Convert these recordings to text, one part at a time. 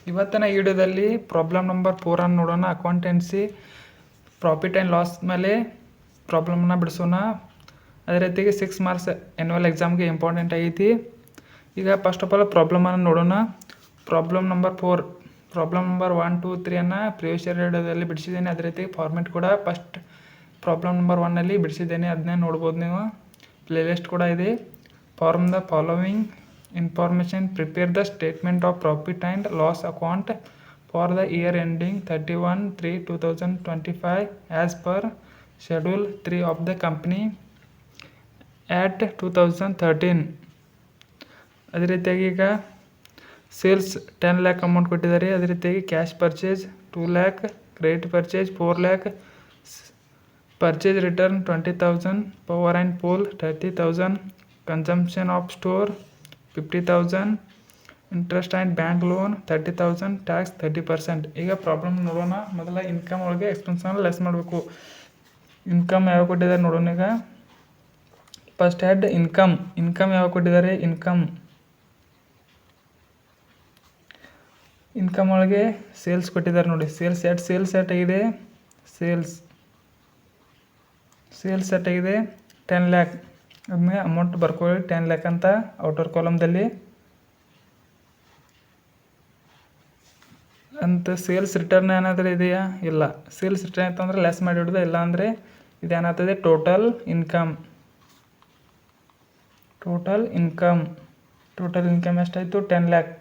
ಇವತ್ತಿನ ವಿಡಿಯೋದಲ್ಲಿ problem number 4 ಅನ್ನು ನೋಡೋಣ. ಅಕೌಂಟೆನ್ಸಿ ಪ್ರಾಫಿಟ್ ಆ್ಯಂಡ್ ಲಾಸ್ ಮೇಲೆ ಪ್ರಾಬ್ಲಮ್ನ ಬಿಡಿಸೋಣ. ಅದೇ ರೀತಿಗೆ 6 ಮಾರ್ಕ್ಸ್ ಆ್ಯನ್ಯುವಲ್ ಎಕ್ಸಾಮ್ಗೆ ಇಂಪಾರ್ಟೆಂಟ್ ಆಗೈತಿ. ಈಗ ಫಸ್ಟ್ ಆಫ್ ಆಲ್ ಪ್ರಾಬ್ಲಮನ್ನು ನೋಡೋಣ. Problem number 4, problem number 1, 2, 3 previous year ವಿಡಿಯೋದಲ್ಲಿ ಬಿಡಿಸಿದ್ದೇನೆ. ಅದೇ ರೀತಿ ಫಾರ್ಮೆಟ್ ಕೂಡ ಫಸ್ಟ್ ಪ್ರಾಬ್ಲಮ್ ನಂಬರ್ 1ನಲ್ಲಿ ಬಿಡಿಸಿದ್ದೇನೆ, ಅದನ್ನೇ ನೋಡ್ಬೋದು ನೀವು. ಪ್ಲೇಲಿಸ್ಟ್ ಕೂಡ ಇದೆ. Form the following information, prepare the statement of profit and loss account for the year ending 31/3/2025 as per schedule 3 of the company at 2013. ಅದೇ ರೀತಿಯಾಗಿ ಈಗ ಸೇಲ್ಸ್ 10 lakh ಅಮೌಂಟ್ ಕೊಟ್ಟಿದ್ದಾರೆ. ಅದೇ ರೀತಿಯಾಗಿ cash purchase 2 lakh, credit purchase 4 lakh, purchase return 20,000, power and fuel 30,000, consumption of store 50,000, interest and bank loan 30,000, tax 30%. ಈಗ problem ನೋಡೋಣ. ಮೊದಲ income ಒಳಗೆ ಎಕ್ಸ್ಪೆನ್ಸನ್ನು ಲೆಸ್ ಮಾಡಬೇಕು. ಇನ್ಕಮ್ ಯಾವ ಕೊಟ್ಟಿದ್ದಾರೆ ನೋಡೋಣ. ಈಗ ಫಸ್ಟ್ ಹೆಡ್ ಇನ್ಕಮ್ ಯಾವ ಕೊಟ್ಟಿದ್ದಾರೆ. ಇನ್ಕಮ್ ಒಳಗೆ ಸೇಲ್ಸ್ ಕೊಟ್ಟಿದ್ದಾರೆ ನೋಡಿ. ಸೇಲ್ಸ್ ಸೆಟ್ ಆಗಿದೆ. ಸೇಲ್ಸ್ ಸೆಟ್ ಆಗಿದೆ 10 lakh. ಅದನ್ನ ಅಮೌಂಟ್ ಬರ್ಕೊಳ್ಳಿ 10 lakh ಅಂತ ಔಟರ್ ಕಾಲಮ್ದಲ್ಲಿ ಅಂತ. ಸೇಲ್ಸ್ ರಿಟರ್ನ್ ಏನಾದರೂ ಇದೆಯಾ? ಇಲ್ಲ. ಸೇಲ್ಸ್ ರಿಟರ್ನ್ ಇತ್ತಂದ್ರೆ ಲೆಸ್ ಮಾಡಿ ಹಿಡಿದು, ಇಲ್ಲ ಅಂದರೆ ಇದೇನಾಗ್ತದೆ ಟೋಟಲ್ ಇನ್ಕಮ್ ಎಷ್ಟಾಯಿತು 10 lakh.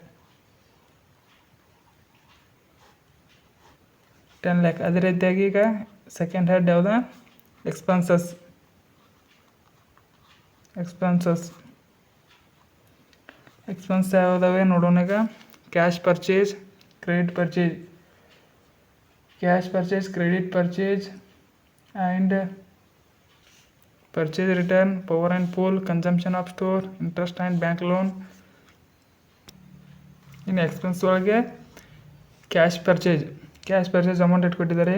ಅದೇ ರೀತಿಯಾಗಿ ಈಗ ಸೆಕೆಂಡ್ ಹೆಡ್ ಯಾವುದು? ಎಕ್ಸ್ಪೆನ್ಸಸ್ ಯಾವುದಾವೆ ನೋಡೋಣ. ಈಗ cash purchase, credit purchase and purchase return, power and pole, consumption of store, interest and bank loan. ಇನ್ನು ಎಕ್ಸ್ಪೆನ್ಸ್ ಒಳಗೆ ಕ್ಯಾಶ್ ಪರ್ಚೇಸ್ ಅಮೌಂಟ್ ಇಟ್ಕೊಟ್ಟಿದ್ದಾರೆ.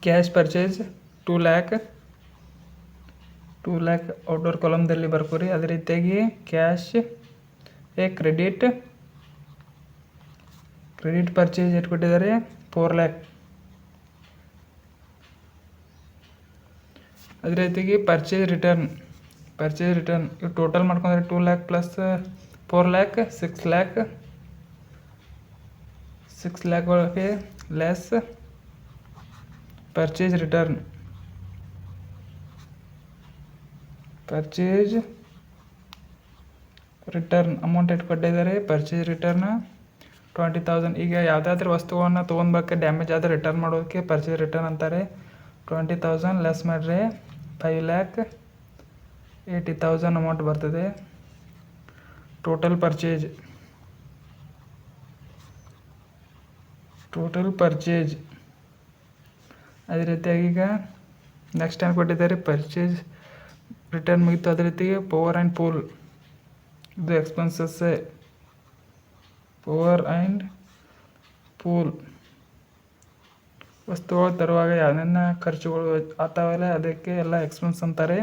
ಕ್ಯಾಶ್ ಪರ್ಚೇಸ್ 2 lakh ಔಟ್ಡೋರ್ ಕಾಲಮ್ದಲ್ಲಿ ಬರ್ಕೋರಿ. ಅದೇ ರೀತಿಯಾಗಿ ಕ್ಯಾಶ್ ಕ್ರೆಡಿಟ್ ಪರ್ಚೇಸ್ ಇಟ್ಕೊಟ್ಟಿದ್ದಾರೆ 4 lakh. ಅದೇ ರೀತಿಯಾಗಿ ಪರ್ಚೇಸ್ ರಿಟರ್ನ್ ಇವು ಟೋಟಲ್ ಮಾಡ್ಕೊಂಡ್ರೆ 2 lakh ಪ್ಲಸ್ 4 lakh 6 lakh ಒಳಗೆ ಲೆಸ್ ಪರ್ಚೇಸ್ ರಿಟರ್ನ್ ಅಮೌಂಟ್ ಇಟ್ಕೊಟ್ಟಿದ್ದಾರೆ. Purchase return 20,000. ಈಗ ಯಾವುದಾದ್ರೂ ವಸ್ತುವನ್ನು ತೊಗೊಂಡ್ಬೇಕು, ಡ್ಯಾಮೇಜ್ ಆದರೆ ರಿಟರ್ನ್ ಮಾಡೋದಕ್ಕೆ ಪರ್ಚೇಸ್ ರಿಟರ್ನ್ ಅಂತಾರೆ. 20,000 ಲೆಸ್ ಮಾಡಿದ್ರೆ 5,80,000 ಅಮೌಂಟ್ ಬರ್ತದೆ. Total purchase. ಅದೇ ರೀತಿಯಾಗಿ ಈಗ ನೆಕ್ಸ್ಟ್ ಏನು ಕೊಟ್ಟಿದ್ದಾರೆ? ಪರ್ಚೇಸ್ ರಿಟರ್ನ್ ಮುಗಿತು. ಅದೇ ರೀತಿಗೆ ಪವರ್ ಆ್ಯಂಡ್ ಪೋಲ್, ಇದು ಎಕ್ಸ್ಪೆನ್ಸಸ್. ಪವರ್ ಆ್ಯಂಡ್ ಪೋಲ್ ವಸ್ತುಗಳು ತರುವಾಗ ಯಾವ್ಯಾವ ಖರ್ಚುಗಳು ಆಗ್ತಾವಲ್ಲ ಅದಕ್ಕೆ ಎಲ್ಲ ಎಕ್ಸ್ಪೆನ್ಸ್ ಅಂತಾರೆ.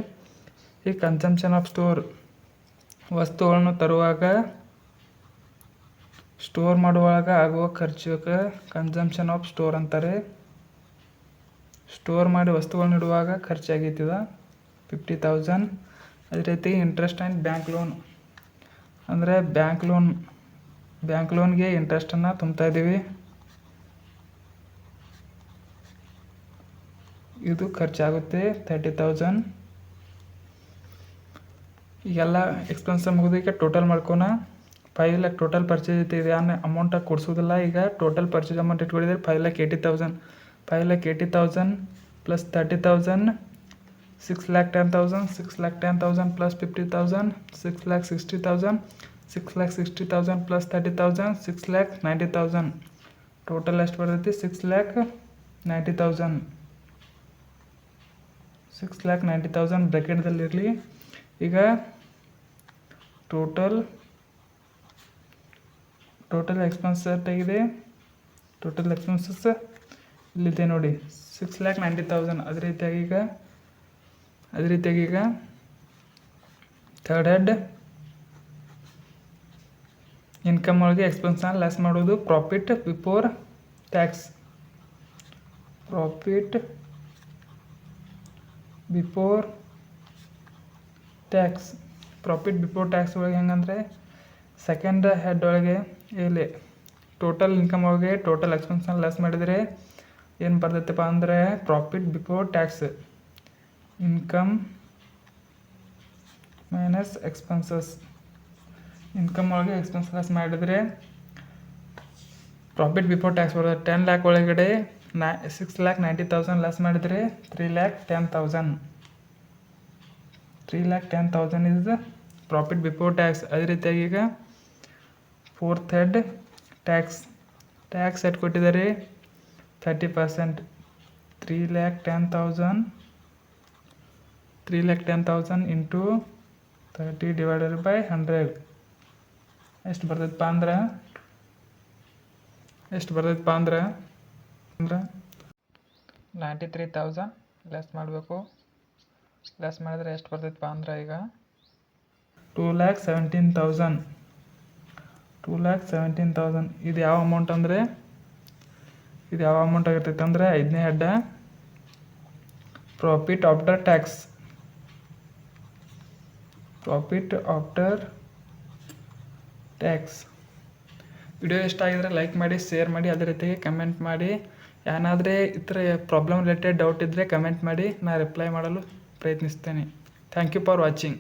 ಈ ಕನ್ಸಂಪ್ಷನ್ ಆಫ್ ಸ್ಟೋರ್, ವಸ್ತುಗಳನ್ನು ತರುವಾಗ ಸ್ಟೋರ್ ಮಾಡುವಾಗ ಆಗುವ ಖರ್ಚುಗೆ ಕನ್ಸಂಪ್ಷನ್ ಆಫ್ ಸ್ಟೋರ್ ಅಂತಾರೆ. ಸ್ಟೋರ್ ಮಾಡಿ ವಸ್ತುಗಳನ್ನ ಇಡುವಾಗ ಖರ್ಚಾಗೈತಿದ 50,000. ಅದೇ ರೀತಿ ಇಂಟ್ರೆಸ್ಟ್ ಆ್ಯಂಡ್ ಬ್ಯಾಂಕ್ ಲೋನ್ ಅಂದರೆ ಬ್ಯಾಂಕ್ ಲೋನ್ಗೆ ಇಂಟ್ರೆಸ್ಟನ್ನು ತುಂಬ್ತಾ ಇದ್ದೀವಿ. ಇದು ಖರ್ಚಾಗುತ್ತೆ 30,000. ಈಗೆಲ್ಲ ಎಕ್ಸ್ಪೆನ್ಸ್ ಮುಗಿದು ಈಗ ಟೋಟಲ್ ಮಾಡ್ಕೋಣ. 5 lakh ಟೋಟಲ್ ಪರ್ಚೇಸ್ ಐತೆ. ಇದು ಅಮೌಂಟಾಗಿ ಕೊಡಿಸೋದಿಲ್ಲ. ಈಗ ಟೋಟಲ್ ಪರ್ಚೇಸ್ ಅಮೌಂಟ್ ಇಟ್ಕೊಂಡಿದ್ದಾರೆ 5,80,000. 5,80,000 ಪ್ಲಸ್ 30,000 6,10,000. 6,10,000 ಪ್ಲಸ್ 50,000 6,60,000. 6,60,000 ಪ್ಲಸ್ 30,000 6,90,000. ಟೋಟಲ್ ಎಷ್ಟು ಬರ್ತೈತಿ? 6,90,000. 6,90,000 ಬ್ರ್ಯಾಕೆಟ್ದಲ್ಲಿರಲಿ. ಈಗ ಟೋಟಲ್ ಎಕ್ಸ್ಪೆನ್ಸಸ್ ಆಗಿದೆ. ಟೋಟಲ್ ಎಕ್ಸ್ಪೆನ್ಸಸ್ ಇಲ್ಲಿದೆ ನೋಡಿ 6,90,000. ಅದೇ ರೀತಿಯಾಗಿ ಈಗ ಥರ್ಡ್ ಹೆಡ್ ಇನ್ಕಮ್ ಒಳಗೆ ಎಕ್ಸ್ಪೆನ್ಸ್ನ ಲೆಸ್ ಮಾಡೋದು profit before tax. Profit before tax. Profit before tax ಒಳಗೆ ಹೆಂಗಂದರೆ ಸೆಕೆಂಡ್ ಹೆಡ್ ಒಳಗೆ ಇಲ್ಲಿ ಟೋಟಲ್ ಇನ್ಕಮ್ ಒಳಗೆ ಟೋಟಲ್ ಎಕ್ಸ್ಪೆನ್ಸ್ನ ಲೆಸ್ ಮಾಡಿದರೆ ಏನು ಬರ್ತೈತಪ್ಪ ಅಂದರೆ profit before tax. Income minus expenses. Income ಒಳಗೆ ಎಕ್ಸ್ಪೆನ್ಸ್ ಲೆಸ್ ಮಾಡಿದರೆ ಪ್ರಾಫಿಟ್ ಬಿಫೋರ್ ಟ್ಯಾಕ್ಸ್ ಬರ್ತದೆ. 10 lakh ಒಳಗಡೆ 6,90,000 ಲೆಸ್ ಮಾಡಿದರೆ 3,10,000. 3,10,000 ಇಸ್ ಪ್ರಾಫಿಟ್ ಬಿಫೋರ್ ಟ್ಯಾಕ್ಸ್. ಅದೇ ರೀತಿಯಾಗಿ ಈಗ ಫೋರ್ತ್ ಹೆಡ್ ಟ್ಯಾಕ್ಸ್. ಟ್ಯಾಕ್ಸ್ ಎಟ್ ಕೊಟ್ಟಿದ್ದಾರೆ 30%. 3,10,000 ಇಂಟು 30 ಡಿವೈಡೆಡ್ ಬೈ 100 ಎಷ್ಟು ಬರ್ತೈತಪ್ಪ ಅಂದ್ರೆ 93,000 ಲೆಸ್ ಮಾಡಬೇಕು. ಲೆಸ್ ಮಾಡಿದರೆ ಎಷ್ಟು ಬರ್ತೈತಪ್ಪ ಅಂದ್ರೆ ಈಗ 2,17,000. 2,17,000 ಇದು ಯಾವ ಅಮೌಂಟ್ ಅಂದರೆ ಆಗಿರ್ತೈತೆ ಅಂದರೆ 5ನೇ ಹೆಡ್ಡ profit after tax. Profit after tax. Video ಇಷ್ಟ ಆಗಿದ್ರೆ ಲೈಕ್ ಮಾಡಿ, ಶೇರ್ ಮಾಡಿ, ಅದೇ ರೀತಿಯಾಗಿ ಕಮೆಂಟ್ ಮಾಡಿ. ಏನಾದರೆ ಈ ಥರ ಪ್ರಾಬ್ಲಮ್ ರಿಲೇಟೆಡ್ ಡೌಟ್ ಇದ್ದರೆ ಕಮೆಂಟ್ ಮಾಡಿ, ನಾನು ರಿಪ್ಲೈ ಮಾಡಲು ಪ್ರಯತ್ನಿಸ್ತೇನೆ. Thank you for watching.